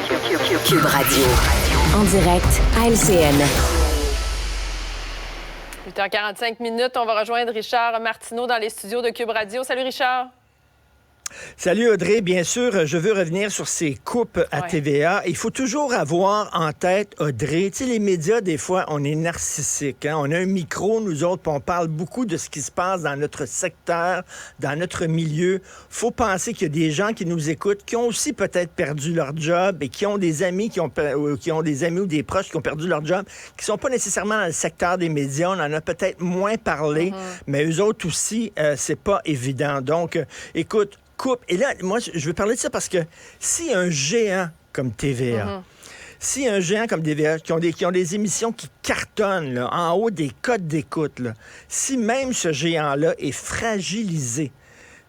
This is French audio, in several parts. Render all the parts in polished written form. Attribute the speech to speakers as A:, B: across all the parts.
A: Cube Radio. En direct à LCN.
B: 8h45, on va rejoindre Richard Martineau dans les studios de Cube Radio. Salut Richard.
C: Salut Audrey, bien sûr, je veux revenir sur ces coupes à TVA. Il faut toujours avoir en tête, Audrey, tu sais, les médias, des fois, on est narcissique. On a un micro, nous autres, puis on parle beaucoup de ce qui se passe dans notre secteur, dans notre milieu. Faut penser qu'il y a des gens qui nous écoutent, qui ont aussi peut-être perdu leur job et qui ont des amis qui ont des amis ou des proches qui ont perdu leur job, qui sont pas nécessairement dans le secteur des médias. On en a peut-être moins parlé, mais eux autres aussi, c'est pas évident. Donc, écoute, coupe. Et là, moi, je veux parler de ça parce que si un géant comme TVA, si un géant comme TVA, qui ont des émissions qui cartonnent là, en haut des codes d'écoute, là, si même ce géant-là est fragilisé,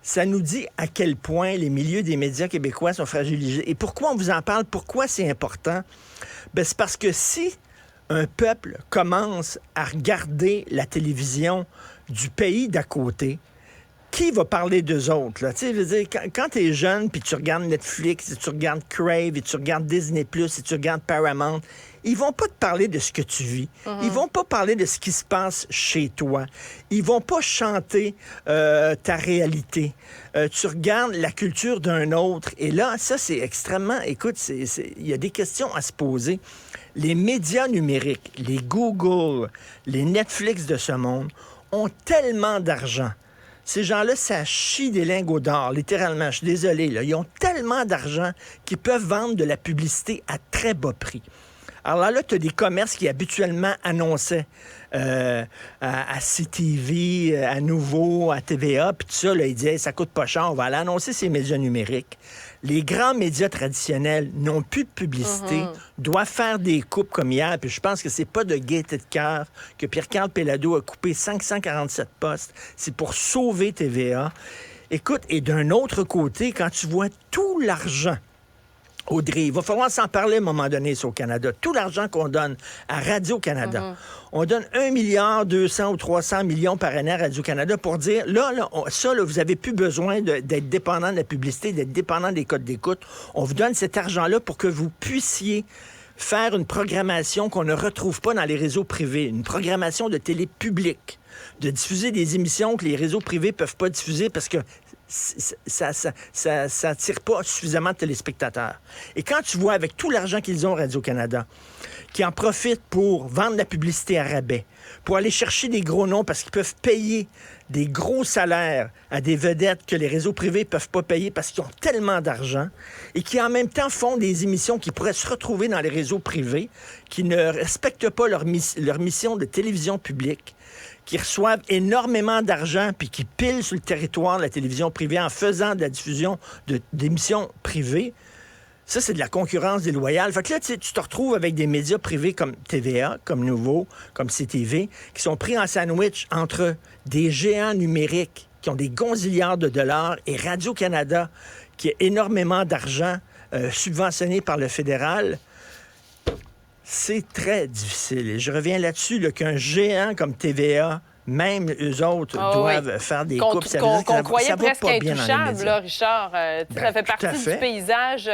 C: ça nous dit à quel point les milieux des médias québécois sont fragilisés. Et pourquoi on vous en parle? Pourquoi c'est important? Ben, c'est parce que si un peuple commence à regarder la télévision du pays d'à côté, qui va parler d'eux autres? Là? Tu sais, je veux dire, quand tu es jeune, puis tu regardes Netflix, et tu regardes Crave, et tu regardes Disney+, et tu regardes Paramount, ils vont pas te parler de ce que tu vis. Ils vont pas parler de ce qui se passe chez toi. Ils vont pas chanter ta réalité. Tu regardes la culture d'un autre. Et là, ça, c'est extrêmement... Écoute, il y a des questions à se poser. Les médias numériques, les Google, les Netflix de ce monde, ont tellement d'argent. Ces gens-là, ça chie des lingots d'or, littéralement. Je suis désolé, là. Ils ont tellement d'argent qu'ils peuvent vendre de la publicité à très bas prix. Alors là, tu as des commerces qui habituellement annonçaient à CTV, à Nouveau, à TVA, puis tout ça, là, ils disaient, hey, ça coûte pas cher, on va aller annoncer ces médias numériques. Les grands médias traditionnels n'ont plus de publicité, doivent faire des coupes comme hier, puis je pense que c'est pas de gaieté de cœur que Pierre-Carl Péladeau a coupé 547 postes. C'est pour sauver TVA. Écoute, et d'un autre côté, quand tu vois tout l'argent, Audrey, il va falloir s'en parler à un moment donné, ça, au Canada. Tout l'argent qu'on donne à Radio-Canada. On donne 1 milliard 200 ou 300 millions par année à Radio-Canada pour dire, là, vous avez plus besoin d'être dépendant de la publicité, d'être dépendant des codes d'écoute. On vous donne cet argent-là pour que vous puissiez faire une programmation qu'on ne retrouve pas dans les réseaux privés, une programmation de télé publique, de diffuser des émissions que les réseaux privés peuvent pas diffuser parce que ça attire pas suffisamment de téléspectateurs. Et quand tu vois avec tout l'argent qu'ils ont Radio-Canada, qui en profitent pour vendre la publicité à rabais, pour aller chercher des gros noms parce qu'ils peuvent payer des gros salaires à des vedettes que les réseaux privés peuvent pas payer parce qu'ils ont tellement d'argent, et qui en même temps font des émissions qui pourraient se retrouver dans les réseaux privés, qui ne respectent pas leur mission de télévision publique, qui reçoivent énormément d'argent puis qui pilent sur le territoire de la télévision privée en faisant de la diffusion d'émissions privées, ça, c'est de la concurrence déloyale. Fait que là, tu te retrouves avec des médias privés comme TVA, comme Nouveau, comme CTV, qui sont pris en sandwich entre des géants numériques qui ont des gonzillards de dollars et Radio-Canada, qui a énormément d'argent subventionné par le fédéral. C'est très difficile. Et je reviens là-dessus, là, qu'un géant comme TVA, même eux autres, doivent faire des coupes. Ça veut dire que
B: qu'on croyait
C: ça va
B: presque
C: pas bien dans les
B: intouchable,
C: médias.
B: là, Richard. Ça fait partie du paysage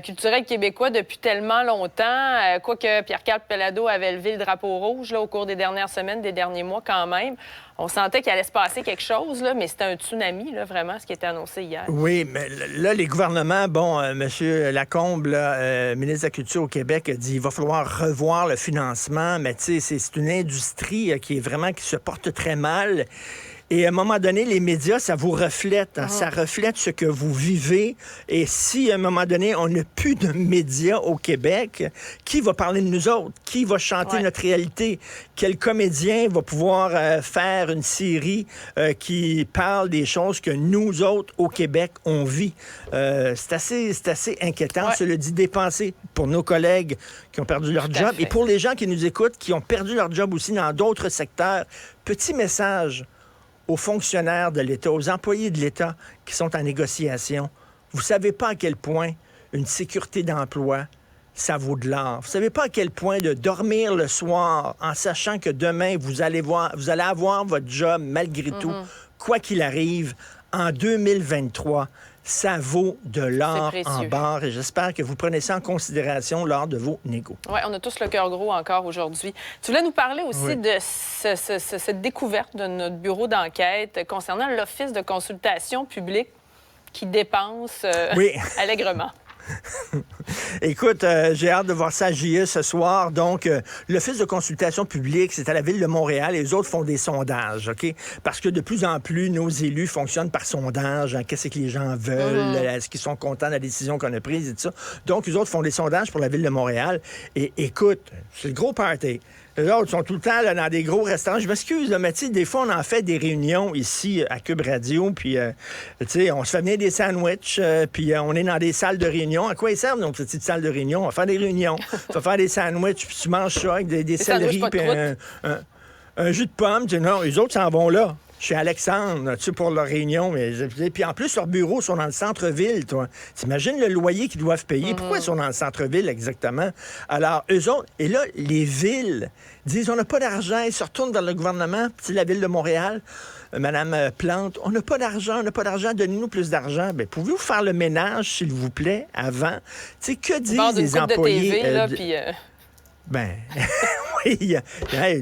B: culturel québécois depuis tellement longtemps. Quoique Pierre-Carl Péladeau avait levé le drapeau rouge là, au cours des dernières semaines, des derniers mois quand même. On sentait qu'il allait se passer quelque chose, là, mais c'était un tsunami, là, vraiment, ce qui était annoncé hier.
C: Oui, mais là, les gouvernements, M. Lacombe, là, ministre de la Culture au Québec, a dit qu'il va falloir revoir le financement, mais tu sais, c'est une industrie qui se porte très mal. Et à un moment donné, les médias, ça vous reflète. Hein, ça reflète ce que vous vivez. Et si, à un moment donné, on n'a plus de médias au Québec, qui va parler de nous autres? Qui va chanter notre réalité? Quel comédien va pouvoir faire une série qui parle des choses que nous autres, au Québec, on vit? C'est assez inquiétant. Cela dit, dépenser pour nos collègues qui ont perdu leur job et pour les gens qui nous écoutent, qui ont perdu leur job aussi dans d'autres secteurs. Petit message aux fonctionnaires de l'État, aux employés de l'État qui sont en négociation. Vous ne savez pas à quel point une sécurité d'emploi, ça vaut de l'or. Vous ne savez pas à quel point de dormir le soir en sachant que demain, vous allez avoir votre job malgré tout, quoi qu'il arrive, en 2023. ça vaut de l'or
B: C'est
C: en
B: précieux.
C: barre et j'espère que vous prenez ça en considération lors de vos négos.
B: Oui, on a tous le cœur gros encore aujourd'hui. Tu voulais nous parler aussi
C: Oui.
B: de cette découverte de notre bureau d'enquête concernant l'Office de consultation publique qui dépense
C: Oui.
B: allègrement.
C: Écoute, j'ai hâte de voir ça à JE ce soir. Donc, l'Office de consultation publique, c'est à la Ville de Montréal et les autres font des sondages, OK? Parce que de plus en plus, nos élus fonctionnent par sondage. Hein, qu'est-ce que les gens veulent? Est-ce qu'ils sont contents de la décision qu'on a prise et tout ça? Donc, les autres font des sondages pour la Ville de Montréal. Et écoute, c'est le gros party. Les autres sont tout le temps là, dans des gros restaurants. Je m'excuse, là, mais tu sais, des fois, on en fait des réunions ici à Cube Radio, puis, tu sais, on se fait venir des sandwichs, puis on est dans des salles de réunion. À quoi ils servent, donc, ces petites salles de réunion? On va faire des réunions, tu vas faire des sandwichs, puis tu manges ça avec des céleris,
B: sandwichs pas
C: puis un jus de pomme. Tu sais, non, les autres s'en vont là. Chez Alexandre, tu sais, pour leur réunion. Puis en plus, leurs bureaux sont dans le centre-ville, toi. T'imagines le loyer qu'ils doivent payer. Pourquoi ils sont dans le centre-ville exactement? Alors, eux autres, et là, les villes disent, on n'a pas d'argent, ils se retournent vers le gouvernement, puis la Ville de Montréal, Madame Plante, on n'a pas d'argent, donnez-nous plus d'argent. Bien, pouvez-vous faire le ménage, s'il vous plaît, avant? Tu sais, que disent les employés?
B: De TV, là, puis...
C: Ben, oui, il y a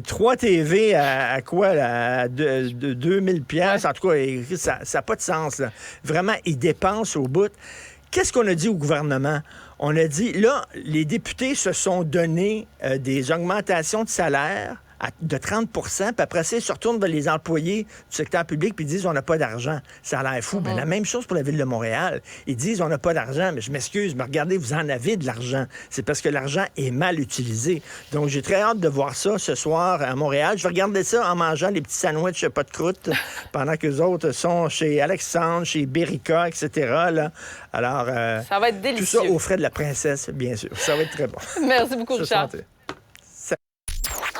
C: 3 TV à quoi, là, à 2000 pièces. En tout cas, ça n'a pas de sens, là. Vraiment, ils dépensent au bout. Qu'est-ce qu'on a dit au gouvernement? On a dit, là, les députés se sont donné des augmentations de salaire de 30 puis après ça, ils se retournent vers les employés du secteur public puis ils disent on n'a pas d'argent. Ça a l'air fou. Ben, la même chose pour la Ville de Montréal. Ils disent on n'a pas d'argent, mais je m'excuse, mais regardez, vous en avez de l'argent. C'est parce que l'argent est mal utilisé. Donc, j'ai très hâte de voir ça ce soir à Montréal. Je vais regarder ça en mangeant les petits sandwichs pas de croûte pendant que les autres sont chez Alexandre, chez Berica, etc. Là. Alors,
B: ça va être délicieux.
C: Tout ça aux frais de la princesse, bien sûr. Ça va être très bon.
B: Merci beaucoup, Richard.